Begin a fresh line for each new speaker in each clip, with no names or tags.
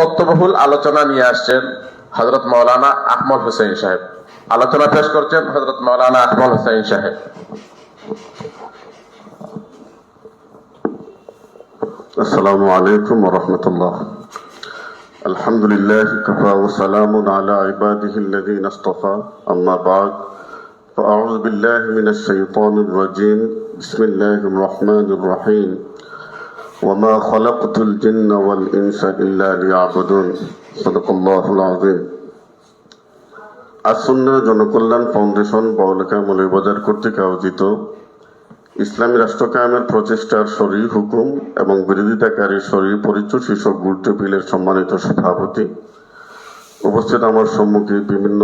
তত্ত্ববহুল আলোচনা নিয়ে আসছেন হযরত মাওলানা আকমল হোসেন সাহেব। আলোচনা পেশ করছেন হযরত মাওলানা আকমল হোসেন সাহেব।
আসসালামু আলাইকুম ওয়া রাহমাতুল্লাহ। আলহামদুলিল্লাহি কাফা ওয়া সালামুন আলা ইবাদিহিল্লাযীনা ইসতাফা, আম্মা বা'দ। ফাআউযু বিল্লাহি মিনাশ শাইতানির রাজীম। বিসমিল্লাহির রাহমানির রাহিম। ওয়া মা খালাকতুল জিন্না ওয়াল ইনসা ইল্লা লিয়াবুদুন। সাদাকাল্লাহুল আযীম। আসুন্নাহ জনকল্যাণ ফাউন্ডেশন বাউলাকা মৌলভীবাজার কর্তৃক আয়োজিত ইসলামী রাষ্ট্র কায়েমের প্রচেষ্টার শরীর হুকুম এবং বিরোধিতাকারী শরীর পরিচয় শীর্ষক গুরুত্ব বিলের সম্মানিত সভাপতি, উপস্থিত আমার সম্মুখে বিভিন্ন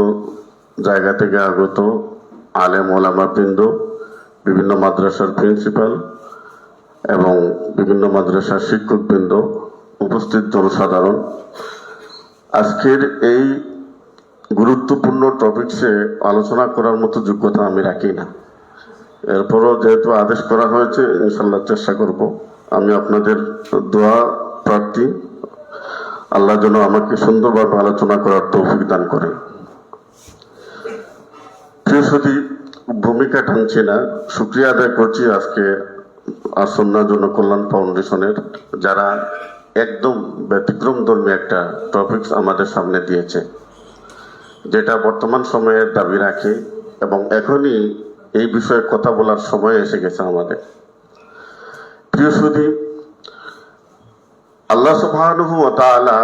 জায়গা থেকে আগত আলেম ওলামা বৃন্দ, বিভিন্ন মাদ্রাসার প্রিন্সিপাল এবং বিভিন্ন মাদ্রাসার শিক্ষক বৃন্দ, উপস্থিত জনসাধারণ, আজকের এই গুরুত্বপূর্ণ টপিকসে আলোচনা করার মতো যোগ্যতা আমি রাখি না। এরপরও যেহেতু আদেশ করা হয়েছে, ইনশাল্লাহ চেষ্টা করব। আমি আপনাদের দোয়া প্রার্থী, আল্লাহ যেন আমাকে সুন্দরভাবে আলোচনা করার তৌফিক দান করেন। প্রিয় সুধী, ভূমিকা টানছি না, শুকরিয়া আদায় করছি আজকে আসন্না জনকল্যাণ ফাউন্ডেশনের, যারা একদম ব্যতিক্রম ধর্মী একটা টপিকস আমাদের সামনে দিয়েছে, যেটা বর্তমান সময়ের দাবি রাখে এবং এখনই এই বিষয়ে কথা বলার সময় এসে গেছে আমাদের। প্রিয় সুধী, আল্লাহ সুবহানাহু ওয়া তাআলা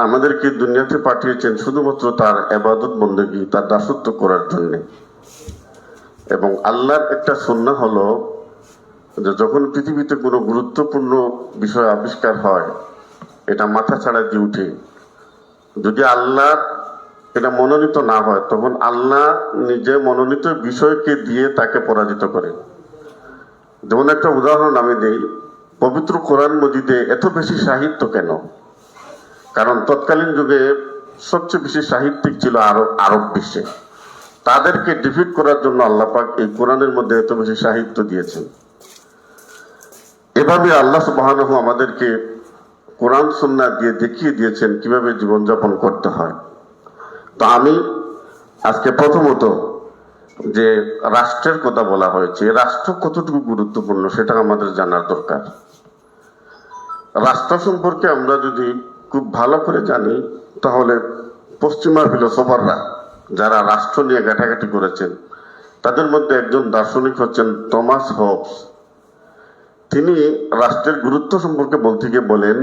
আমাদেরকে দুনিয়াতে পাঠিয়েছেন শুধুমাত্র তার ইবাদত বন্দেগী, তার দাসত্ব করার জন্য। এবং আল্লাহর একটা সুন্নাহ হলো যে যখন পৃথিবীতে কোনো গুরুত্বপূর্ণ বিষয় আবিষ্কার হয়, এটা মাথা ছাড়া দিয়ে উঠে, যদি আল্লাহ এটা মনোনীত না হয়, তখন আল্লাহ নিজে মনোনীত বিষয়কে দিয়ে তাকে পরাজিত করে। যেমন একটা উদাহরণ আমি দিই, পবিত্র কোরআন মজিদে এত বেশি সাহিত্য কেন? কারণ তৎকালীন যুগে সবচেয়ে বেশি সাহিত্যিক ছিল আরব বিশ্বে। তাদেরকে ডিফিট করার জন্য আল্লাহ পাক এই কোরআনের মধ্যে এত বেশি সাহিত্য দিয়েছেন। এভাবে আল্লাহ সুবহানাহু আমাদেরকে কোরআন সুন্নাহ দিয়ে দেখিয়ে দিয়েছেন কিভাবে জীবনযাপন করতে হয়। তো আমি আজকে প্রথমত যে রাষ্ট্রের কথা বলা হয়েছে, রাষ্ট্র কতটুকু গুরুত্বপূর্ণ সেটা আমাদের জানার দরকার। রাষ্ট্র সম্পর্কে আমরা যদি খুব ভালো করে জানি, তাহলে পশ্চিমা ফিলোসফাররা যারা রাষ্ট্র নিয়ে ঘাটাঘাটি করেছেন, তাদের মধ্যে একজন দার্শনিক হচ্ছেন টমাস হবস। তিনি রাষ্ট্রের গুরুত্ব সম্পর্কে বলতে গিয়ে বলেন,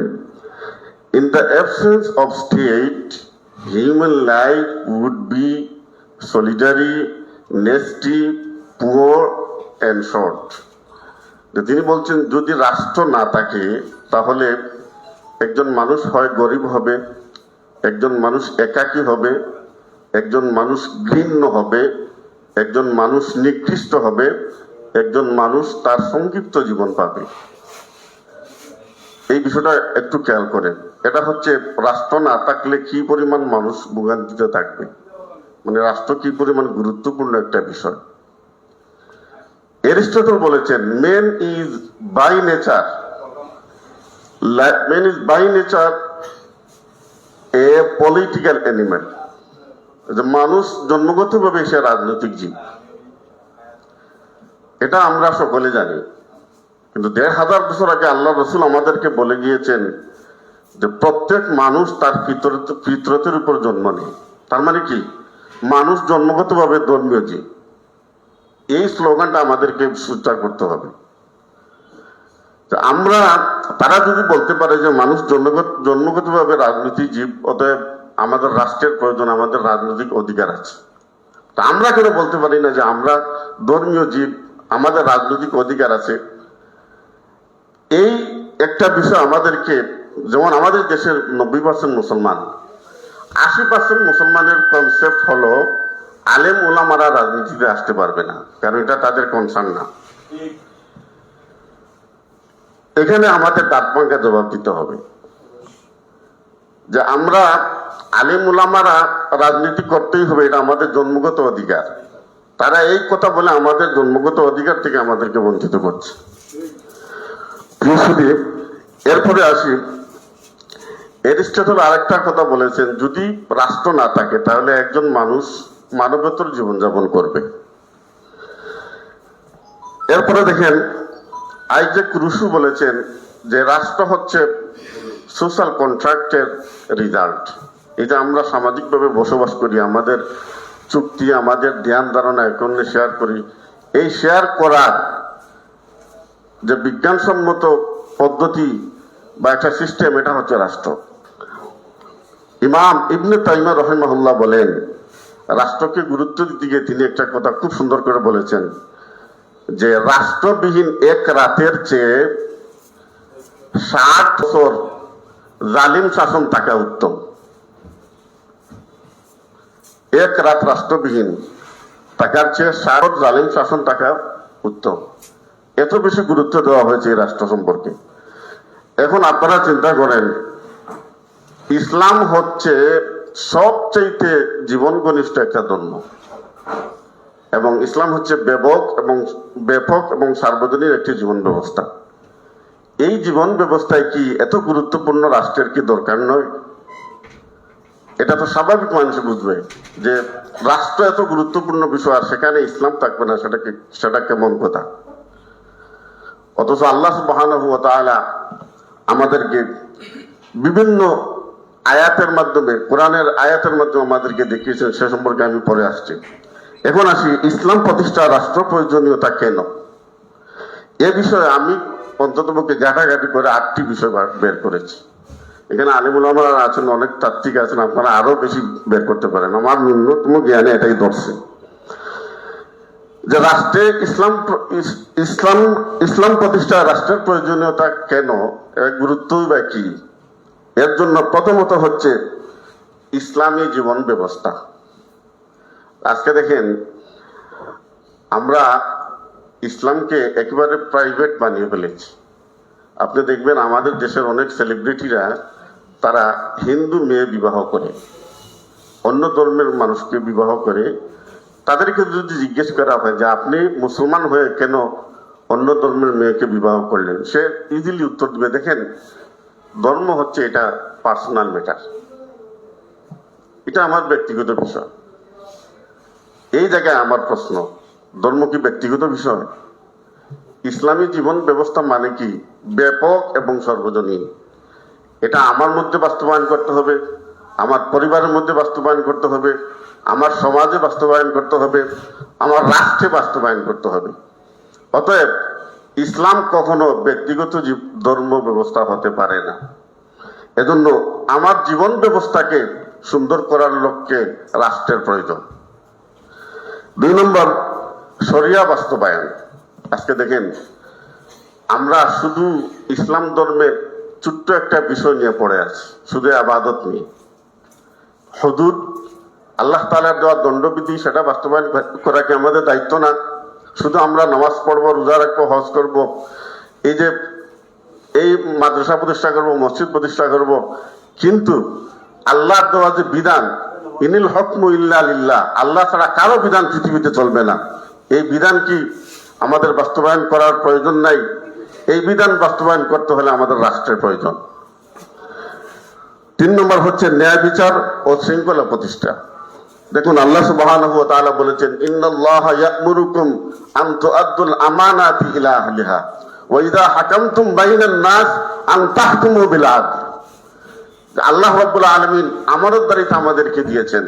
in the absence of state human life would be solitary, nasty, poor and short. তিনি বলছেন যদি রাষ্ট্র না থাকে তাহলে একজন মানুষ হয় গরিব হবে, একজন মানুষ একাকী হবে, একজন মানুষ ঘৃণ্য হবে, একজন মানুষ নিকৃষ্ট হবে, একজন মানুষ তার সংক্ষিপ্ত জীবন পাবে। এই বিষয়টা একটু খেয়াল করেন। এটা হচ্ছে রাষ্ট্র না থাকলে কি পরিমাণ মানুষ ভোগান্তিতে থাকবে, মানে রাষ্ট্র কি পরিমাণ গুরুত্বপূর্ণ একটা বিষয়। এরিস্টটল বলেছেন, man is by nature a political animal. মানুষ জন্মগতভাবে সে রাজনৈতিক জীব, এটা আমরা সকলে জানি। কিন্তু ১৫০০ বছর আগে আল্লাহ রসুল আমাদেরকে বলে গিয়েছেন যে প্রত্যেক মানুষ তার ফিতরতের উপর জন্ম নেয়। তার মানে কি, মানুষ জন্মগতভাবে ধর্মীয় জীব। এই স্লোগানটা আমাদেরকে উচ্চারণ করতে হবে। আমরা তারা যদি বলতে পারে যে মানুষ জন্মগতভাবে রাজনৈতিক জীব, অতএব আমাদের রাষ্ট্রের প্রয়োজন, আমাদের রাজনৈতিক অধিকার আছে, তা আমরা কেন বলতে পারি না যে আমরা ধর্মীয় জীব, আমাদের রাজনৈতিক অধিকার আছে? এই একটা বিষয় আমাদেরকে, যেমন আমাদের দেশের ৯০% মুসলমান, ৮০% মুসলমানের কনসেপ্ট হলো আলেম ওলামারা রাজনীতিতে আসতে পারবে না, কারণ এটা তাদের কনসার্ন না। এখানে আমাদের দাঁতভাঙ্গা জবাব দিতে হবে যে আমরা আলেম ওলামারা রাজনীতি করতেই হবে, এটা আমাদের জন্মগত অধিকার। তারা এই কথা বলে আমাদের জন্মগত অধিকার থেকে আমাদেরকে বঞ্চিত করছে। এরপরে আসি, এরিস্টটল আরেকটা কথা বলেছেন, যদি রাষ্ট্র না থাকে তাহলে একজন মানুষ মানবেতর জীবনযাপন করবে। এরপরে দেখেন আইজাক রুসো বলেছেন যে রাষ্ট্র হচ্ছে সোশ্যাল কন্ট্রাক্টের রেজাল্ট। এই যে আমরা সামাজিকভাবে বসবাস করি, আমাদের চুক্তি, আমাদের ধ্যান ধারণা এখনো শেয়ার করি, এই শেয়ার করার যে বিজ্ঞানসম্মত পদ্ধতি বা একটা সিস্টেম, এটা হচ্ছে রাষ্ট্র। ইমাম ইবনে তাইমিয়া রাহিমাহুল্লাহ বলেন, রাষ্ট্রকে গুরুত্ব দিতে গিয়ে তিনি একটা কথা খুব সুন্দর করে বলেছেন যে রাষ্ট্রবিহীন এক রাতের চেয়ে 60 বছর জালিম শাসন থাকা উত্তম। এক রাত রাষ্ট্রবিহীন থাকার চেয়ে 60 জালিম শাসন থাকা উত্তম। এত বেশি গুরুত্ব দেওয়া হয়েছে এই রাষ্ট্র সম্পর্কে। এখন আপনারা চিন্তা করেন, ইসলাম হচ্ছে সবচাইতে জীবন ঘনিষ্ঠ একটা ধর্ম, এবং ইসলাম হচ্ছে ব্যাপক এবং সার্বজনীন একটি জীবন ব্যবস্থা। এই জীবন ব্যবস্থায় কি এত গুরুত্বপূর্ণ রাষ্ট্রের কি দরকার নয়? এটা তো স্বাভাবিক মানুষ বুঝবে যে রাষ্ট্র এত গুরুত্বপূর্ণ বিষয়, আর সেখানে ইসলাম থাকবে না, সেটা কেমন কথা। অথচ আল্লাহ সুবহানাহু ওয়া তাআলা আমাদেরকে বিভিন্ন আয়াতের মাধ্যমে, কোরআনের আয়াতের মাধ্যমে আমাদেরকে দেখিয়েছেন, সে সম্পর্কে আমি পরে আসছি। এখন আসি ইসলাম প্রতিষ্ঠা রাষ্ট্র প্রয়োজনীয়তা কেন। এ বিষয়ে আমি অন্ততপক্ষে ঘাটাঘাটি করে 8টি বিষয় বের করেছি। এখানে আলিম উলামারা আছেন, অনেক তাত্ত্বিক আছেন, আপনারা আরো বেশি বের করতে পারেন, আমার ন্যূনতম জ্ঞানে এটাই ধরছে যে রাষ্ট্রে ইসলাম প্রতিষ্ঠা রাষ্ট্রের প্রয়োজনীয়তা কেন, এর গুরুত্বই বা কি। এর জন্য প্রথমত হচ্ছে ইসলামী জীবন ব্যবস্থা। আজকে দেখেন আমরা ইসলামকে একেবারে প্রাইভেট বানিয়ে ফেলেছি। আপনি দেখবেন আমাদের দেশের অনেক সেলিব্রিটিরা তারা হিন্দু মেয়ে বিবাহ করে, অন্য ধর্মের মানুষকে বিবাহ করে। তাদেরকে যদি জিজ্ঞেস করা হয় যে আপনি মুসলমান হয়ে কেন অন্য ধর্মের মেয়েকে বিবাহ করলেন, সে ইজিলি উত্তর দিবে, দেখেন ধর্ম হচ্ছে এটা পার্সোনাল ম্যাটার, এটা আমার ব্যক্তিগত বিষয়। এই জায়গায় আমার প্রশ্ন, ধর্ম কি ব্যক্তিগত বিষয়? ইসলামী জীবন ব্যবস্থা মানে কি ব্যাপক এবং সর্বজনীন। এটা আমার মধ্যে বাস্তবায়ন করতে হবে, আমার পরিবারের মধ্যে বাস্তবায়ন করতে হবে, আমার সমাজে বাস্তবায়ন করতে হবে, আমার রাষ্ট্রে বাস্তবায়ন করতে হবে। অতএব ইসলাম কখনো ব্যক্তিগত ধর্ম ব্যবস্থা হতে পারে না। এজন্য আমার জীবন ব্যবস্থাকে সুন্দর করার লক্ষ্যে রাষ্ট্রের প্রয়োজন। 2 নম্বর, শরিয়া বাস্তবায়ন। আজকে দেখেন আমরা শুধু ইসলাম ধর্মের ছোট্ট একটা বিষয় নিয়ে পড়ে আছি, শুধু আবাদত নিয়ে। হুদুদ, আল্লাহ তাআলার দেওয়া দণ্ডবিধি, সেটা বাস্তবায়ন করা কি আমাদের দায়িত্ব না? শুধু আমরা নামাজ পড়বো, রোজা রাখবো, হজ করব, এই মাদ্রাসা প্রতিষ্ঠা করব, মসজিদ প্রতিষ্ঠা করব, কিন্তু আল্লাহর দেওয়া যে বিধান, ইনিল হুকমু ইল্লা লিল্লাহ, আল্লাহ ছাড়া কারো বিধান পৃথিবীতে চলবে না, এই বিধান কি আমাদের বাস্তবায়ন করার প্রয়োজন নাই? এই বিধান বাস্তবায়ন করতে হলে আমাদের রাষ্ট্রের প্রয়োজন। 3 নম্বর হচ্ছে ন্যায় বিচার ও শৃঙ্খলা প্রতিষ্ঠা। দেখুন আল্লাহ সুবহানাহু ওয়া তাআলা বলেছেন, ইন্নাল্লাহা ইয়া'মুরুকুম আন তু'আদ্দুল আমানাতি ইলা আহলিহা ওয়া ইযা হাকামতুম বাইনান নাস আন তাহকুমু বিল আদল। আল্লাহ রাব্বুল আলামিন আমানতদারিতা আমাদেরকে দিয়েছেন,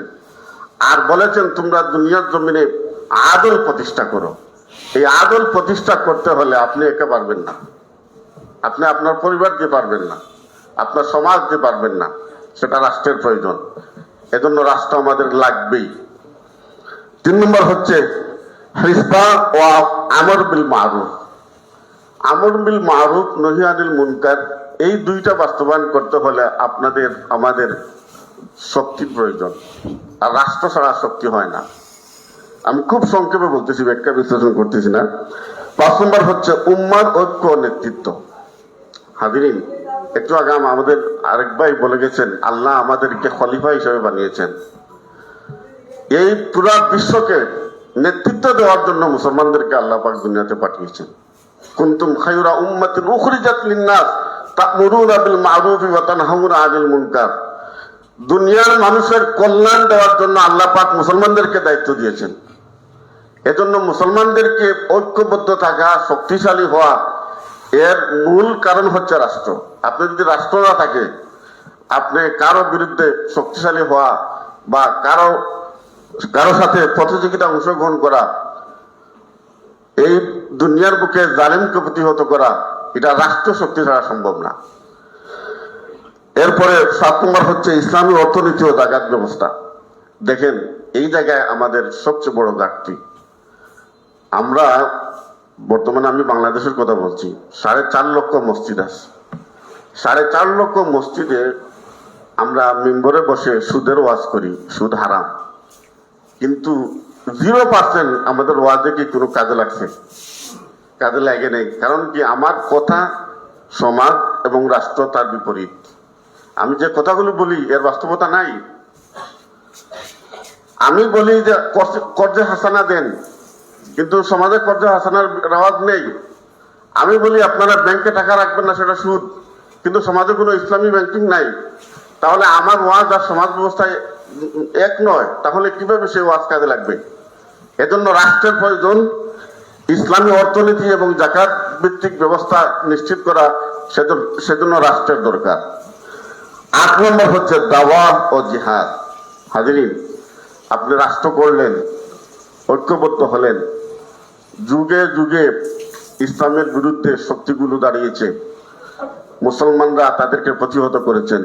আর বলেছেন তোমরা দুনিয়ার জমিনে আদল প্রতিষ্ঠা করো। এই আদল প্রতিষ্ঠা করতে হলে আপনি একা পারবেন না, আপনি আপনার পরিবার দিয়ে পারবেন না, আপনার সমাজ দিয়ে পারবেন না, সেটা রাষ্ট্রের প্রয়োজন। এজন্য রাষ্ট্র আমাদের লাগবেই। 3 নম্বর হচ্ছে হিসবা ও আমর বিল মারুফ। আমর বিল মারুফ, নহি আনিল মুনকার, এই 2টা বাস্তবায়ন করতে হলে আমাদের শক্তির প্রয়োজন, আর রাষ্ট্র ছাড়া শক্তি হয় না। আমি খুব সংক্ষেপে বলতেছি, ব্যাখ্যা বিশ্লেষণ করতেছি না। 5 নম্বর হচ্ছে উম্মার ঐক্য ও নেতৃত্ব। হাজিরিন, একটু আগে আমাদের আরেক ভাই বলে গেছেন, আল্লাহ আমাদেরকে খলিফা হিসেবে বানিয়েছেন। এই পুরা বিশ্বকে নেতৃত্ব দেওয়ার জন্য মুসলমানদেরকে আল্লাহ পাক দুনিয়াতে পাঠিয়েছেন। কুনতুম খায়রা উম্মাতিন উখরিজাত লিন-নাস তা'মুরুনা বিল মা'রুফি ওয়া তানহাউনা আনিল মুনকার। দুনিয়ার মানুষের কল্যাণ দেওয়ার জন্য আল্লাহ পাক মুসলমানদেরকে দায়িত্ব দিয়েছেন। এজন্য মুসলমানদেরকে ঐক্যবদ্ধ থাকা, শক্তিশালী হওয়া, এর মূল কারণ হচ্ছে রাষ্ট্র। আপনি যদি রাষ্ট্র না থাকে, আপনি কারো বিরুদ্ধে শক্তিশালী হওয়া বা কারো সাথে প্রতিযোগিতা অংশগ্রহণ করা, এই দুনিয়ার বুকে জালিমকে প্রতিহত করা, এটা রাষ্ট্র শক্তি ছাড়া সম্ভব না। এরপরে 7 নম্বর হচ্ছে ইসলামী অর্থনীতি ও জাকাত ব্যবস্থা। দেখেন, এই জায়গায় আমাদের সবচেয়ে বড় ঘাটতি। আমরা বর্তমানে, আমি বাংলাদেশের কথা বলছি, 4.5 লক্ষ মসজিদ আছে। 4.5 লক্ষ মসজিদে আমরা মেম্বরে বসে সুদের ওয়াজ করি, সুদ হারাম, কিন্তু 0% আমাদের ওয়াজে কি কোনো কাজে লাগছে? কাজে লাগে নেই। কারণ কি? আমার কথা সমাজ এবং রাষ্ট্র তার বিপরীত। আমি যে কথাগুলো বলি এর বাস্তবতা নাই। আমি বলি যে কর্জে হাসানা দেন, কিন্তু সমাজে কর্জে হাসানার রেওয়াজ নেই। আমি বলি আপনারা ব্যাংকে টাকা রাখবেন না, সেটা সুদ, কিন্তু সমাজে কোনো ইসলামী ব্যাংকিং নাই। তাহলে আমার ওয়াজ আর সমাজ ব্যবস্থায় এক নয়, তাহলে কিভাবে সেই ওয়াজ কাজে লাগবে? এজন্য রাষ্ট্রের প্রয়োজন। ইসলামী অর্থনীতি এবং জাকাত ভিত্তিক ব্যবস্থা নিশ্চিত করা, সেজন্য রাষ্ট্রের দরকার। 8 নম্বর হচ্ছে দাওয়া ও জিহাদ। হাজিরিন, আপনি রাষ্ট্র করলেন, ঐক্যবদ্ধ হলেন, যুগে যুগে ইসলামের বিরুদ্ধে শক্তিগুলো দাঁড়িয়েছে, মুসলমানরা তাদেরকে প্রতিহত করেছেন।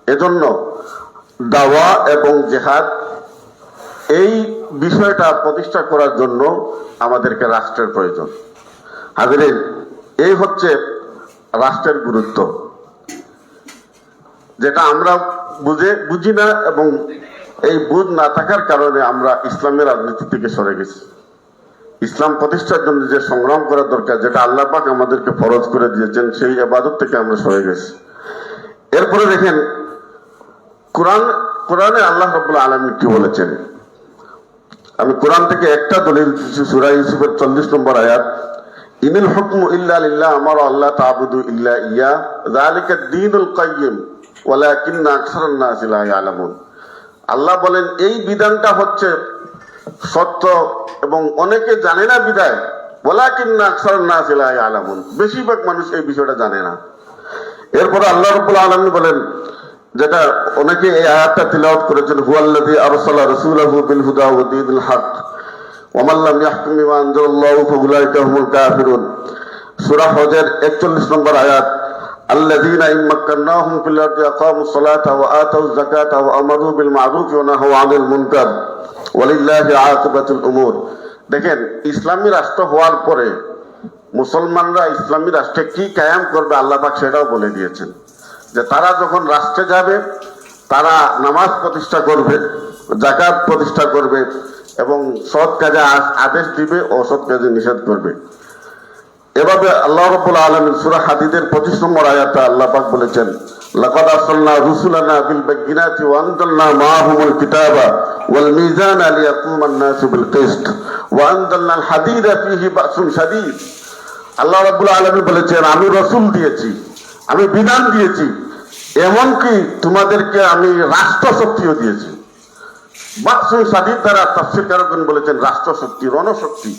এজন্য দাওয়া এবং জিহাদ, এই বিষয়টা প্রতিষ্ঠা করার জন্য আমাদেরকে রাষ্ট্রের প্রয়োজন। হাজিরিন, এই হচ্ছে রাষ্ট্রের গুরুত্ব, যেটা আমরা বুঝি না, এবং এই বুঝ না থাকার কারণে আমরা ইসলামের রাজনীতি থেকে সরে গেছি। ইসলাম প্রতিষ্ঠার জন্য যে সংগ্রাম করা দরকার, যেটা আল্লাহ পাক আমাদেরকে ফরজ করে দিয়েছেন, সেই ইবাদত থেকে আমরা সরে গেছি। এরপরে দেখেন, কোরআনে আল্লাহ রাব্বুল আলামিন কি বলেছেন। আমি কোরআন থেকে একটা দলিল দিচ্ছি, সূরা ইউসুফের 40 নম্বর আয়াত, ইনিল হুকমু ইল্লা লিল্লাহ আমারা আল্লাহ তা'বুদু ইল্লা ইয়া যালিকা দ্বীনুল কাইয়্যিম ওয়ালাকিন্না আকসারান নাসি লা ইয়ালামুন। আল্লাহ বলেন, এই বিধানটা হচ্ছে সত্য এবং অনেকে জানে না বিধায়, ওয়ালাকিন্না আকসারান নাসি লা ইয়ালামুন, বেশিরভাগ মানুষ এই বিষয়টা জানে না। এরপর আল্লাহ রাব্বুল আলামিন বলেন, যেটা অনেকে এই আয়াতটা তিলাওয়াত করেছেন, হুয়াল্লাযী আরসালা রাসূলাহু বিল হুদা ওয়া দীনিল হক ওয়া মান লাম ইয়াহকুম বিমা আনজালাল্লাহু ফাউলাইকা হুমুল কাফিরুন। সূরা হজের 41 নম্বর আয়াত, আল্লাযীনা ইম্মাক্কান্নাহুম ফিল আরদি আকামুস সালাতা ওয়া আতাউয যাকাতা ওয়া আমারু বিল মা'রুফি ওয়া নাহাউ আনিল মুনকার ওয়ালিল্লাহি আকিবাতুল উমুর। দেখেন, ইসলামী রাষ্ট্র হওয়ার পরে মুসলমানরা ইসলামী রাষ্ট্রে কি কায়েম করবে আল্লাহ পাক সেটাও বলে দিয়েছেন, যে তারা যখন রাষ্ট্রে যাবে, তারা নামাজ প্রতিষ্ঠা করবে, যাকাত প্রতিষ্ঠা করবে, এবং সৎ কাজে আদেশ দিবে, অসৎ কাজে নিষেধ করবে। এভাবে আল্লাহ রাব্বুল আলামিন সূরা হাদীদের 25 নম্বর আয়াতে আল্লাহ পাক বলেছেন, লাকাদ আরসালনা রুসুলানা বিল বায়িনাতি ওয়া আনজালনা মাআহুমুল কিতাবা ওয়াল মিজানা লিয়াকুমান নাসু বিল কিসত ওয়া আনজালনাল হাদীদা ফীহি বাসুন শাদীদ। আল্লাহ রাব্বুল আলামিন বলেছেন, আমি রাসূল দিয়েছি, আমি বিধান দিয়েছি, এমনকি তোমাদেরকে আমি রাষ্ট্র শক্তিও দিয়েছি। বাসুন শাদীদ দ্বারা তাফসীরকারগণ বলেছেন রাষ্ট্র শক্তি, রণশক্তি।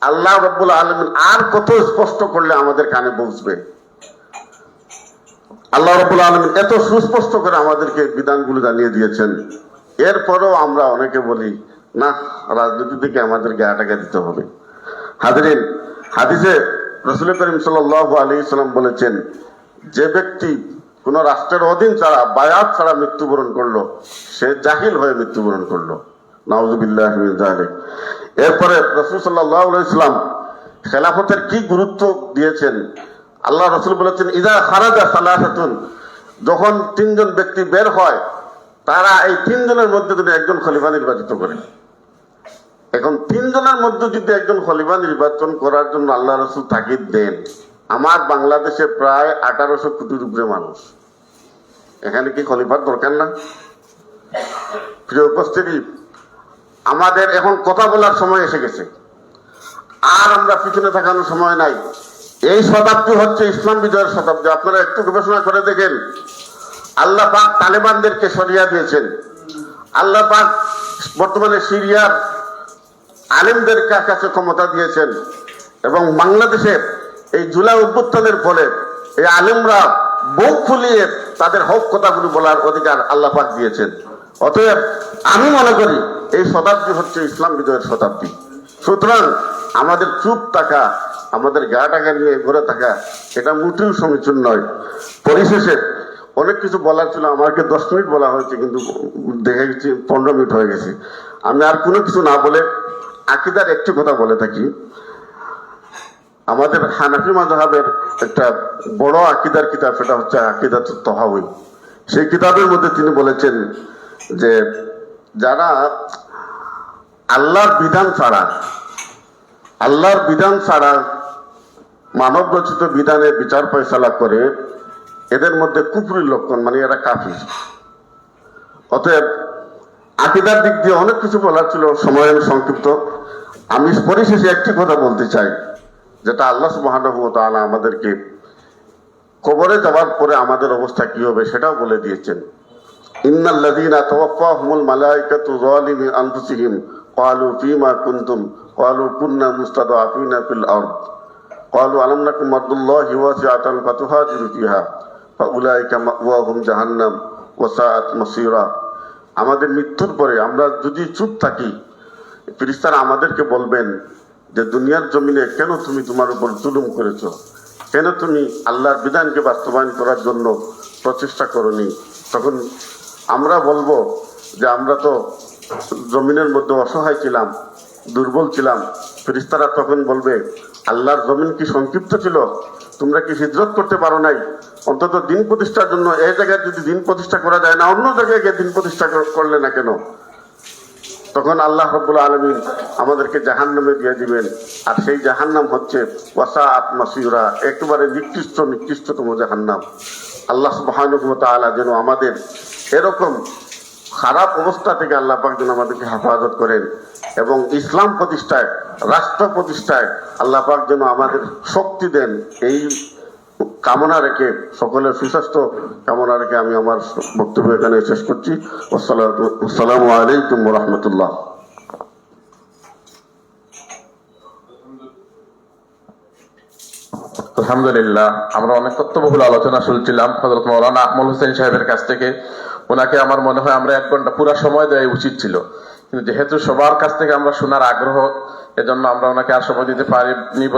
আল্লাহ রাব্বুল আলামিন আর কত স্পষ্ট করলে আমাদের কানে পৌঁছবে? আল্লাহ রাব্বুল আলামিন এত সুস্পষ্ট করে আমাদেরকে বিধানগুলো জানিয়ে দিয়েছেন, এরপরেও আমরা অনেকে বলি না, রাজনীতি থেকে আমাদের গাটাকে দিতে হবে। হাজিরিন, হাদিসে রাসূল করিম সাল্লাল্লাহু আলাইহি সাল্লাম বলেছেন, যে ব্যক্তি কোন রাষ্ট্রের অধীন ছাড়া, বায়াত ছাড়া মৃত্যুবরণ করলো, সে জাহিল হয়ে মৃত্যুবরণ করলো। নাউযুবিল্লাহি মিন যালিক। এরপরে রাসূল সাল্লাল্লাহু আলাইহি সাল্লাম খেলাফতের কি গুরুত্ব দিয়েছেন। আল্লাহ রাসূল বলেছেন, ইযা খারাজা সালাসাতুন, যখন 3 জন ব্যক্তি বের হয়, তারা এই 3 জনের মধ্যে যদি একজন খলিফা নির্বাচিত করে। এখন 3 জনের মধ্যে যদি একজন খলিফা নির্বাচন করার জন্য আল্লাহ রাসূল তাগিদ দেন, আমার বাংলাদেশে প্রায় 1800 কোটির উপরে মানুষ, এখানে কি খলিফার দরকার না? প্রিয় উপস্থিতি, আমাদের এখন কথা বলার সময় এসে গেছে, আর আমরা পিছনে থাকানোর সময় নাই। এই শতাব্দী হচ্ছে ইসলাম বিজয়ের শতাব্দী। আপনারা একটু গবেষণা করে দেখেন, আল্লাহ পাক তালেবানদেরকে সরিয়ে দিয়েছেন, আল্লাহ পাক বর্তমানে সিরিয়ার আলেমদের কাছে ক্ষমতা দিয়েছেন, এবং বাংলাদেশে এই জুলাই অভ্যুত্থানের ফলে এই আলেমরা বুক ফুলিয়ে তাদের হক কথাগুলো বলার অধিকার আল্লাহ পাক দিয়েছেন। অতএব আমি মনে করি এই শতাব্দী হচ্ছে ইসলাম বিজয়ের শতাব্দী। সুতরাং আমাদের চুপ থাকা, আমাদের গা টাকা নিয়ে ঘুরে থাকা, এটা মোটেও সমীচীন নয়। পরিশেষে অনেক কিছু বলার ছিল, আমাকে 10 মিনিট বলা হয়েছে, কিন্তু দেখে গেছি 15 মিনিট হয়ে গেছে। আমি আর কোনো কিছু না বলে আকীদার একটি কথা বলে থাকি। আমাদের হানাফি মাযহাবের একটা বড় আকীদার কিতাব, সেটা হচ্ছে আকীদাতুত তাহাউই। সেই কিতাবের মধ্যে তিনি বলেছেন যে যারা আল্লাহর বিধান ছাড়া মানব রচিত বিধানে বিচার ফয়সালা করে, এদের মধ্যে কুফরির লক্ষণ, মানে এরা কাফির। অতএব আকীদার দিক দিয়ে অনেক কিছু বলার ছিল, সময় সংক্ষিপ্ত। আমি পরিশেষে একটি কথা বলতে চাই, যেটা আল্লাহ সুবহানাহু ওয়া তাআলা আমাদেরকে কবরে যাওয়ার পরে আমাদের অবস্থা কি হবে সেটাও বলে দিয়েছেন। ইন্নাল্লাযীনা তাওয়াফফাহুমুল মালায়েকাতু যালিমি আনফুসিহিম ক্বালু ফীমা কুনতুম ক্বালু কুন্না মুস্তাদআফিনা ফিল আরদ ক্বালু আলাম নাকুম আরদুল্লাহি ওয়াসিআতান ফাতুহাজিরু ফিহা ফাউলাইকা মাওয়াহুম জাহান্নাম ওয়া সাআত মাসীরা। আমাদের মৃত্যুর পরে আমরা যদি চুপ থাকি, ফেরেশতারা আমাদেরকে বলবেন যে দুনিয়ার জমিনে কেন তুমি তোমার উপর জুলুম করেছো, কেন তুমি আল্লাহর বিধানকে বাস্তবায়ন করার জন্য প্রচেষ্টা করনি। তখন আমরা বলবো যে আমরা তো জমিনের মধ্যে অসহায় ছিলাম, দুর্বল ছিলাম। ফেরেশতারা তখন বলবে, আল্লাহর জমিন কি সংক্ষিপ্ত ছিল? তোমরা কি হিজরত করতে পারো নাই? অন্তত দিন প্রতিষ্ঠার জন্য এই জায়গায় যদি দিন প্রতিষ্ঠা করা যায় না, অন্য জায়গায় গিয়ে দিন প্রতিষ্ঠা করলে না কেন? তখন আল্লাহ রাব্বুল আলামিন আমাদেরকে জাহান্নামে দিয়ে দিবেন, আর সেই জাহান্নাম হচ্ছে ওয়াসাআত মাসীরা, একেবারে নিকৃষ্টতম জাহান্নাম। আল্লাহ সুবহানাহু ওয়া তাআলা যেন আমাদের এরকম খারাপ অবস্থা থেকে আল্লাহ পাক যেন আমাদেরকে হেফাজত করেন, এবং ইসলাম প্রতিষ্ঠায়, রাষ্ট্র প্রতিষ্ঠায় আল্লাহ পাক যেন আমাদের শক্তি দেন, এই কামনা রেখে, সকলের সুস্বাস্থ্য কামনা রেখে আমি আমার বক্তব্য এখানে শেষ করছি। আসসালামু আলাইকুম ওয়া রাহমাতুল্লাহ।
আলহামদুলিল্লাহ, আমরা অনেক তথ্যবহুল আলোচনা শুনছিলাম হযরত মাওলানা আকমল হোসেন সাহেবের কাছ থেকে। ওনাকে আমার মনে হয় আমরা 1 ঘন্টা পুরো সময় দেওয়া উচিত ছিল, কিন্তু যেহেতু সবার কাছ থেকে আমরা শোনার আগ্রহ, এজন্য আমরা ওনাকে আর সময় দিতে পারিনি বলে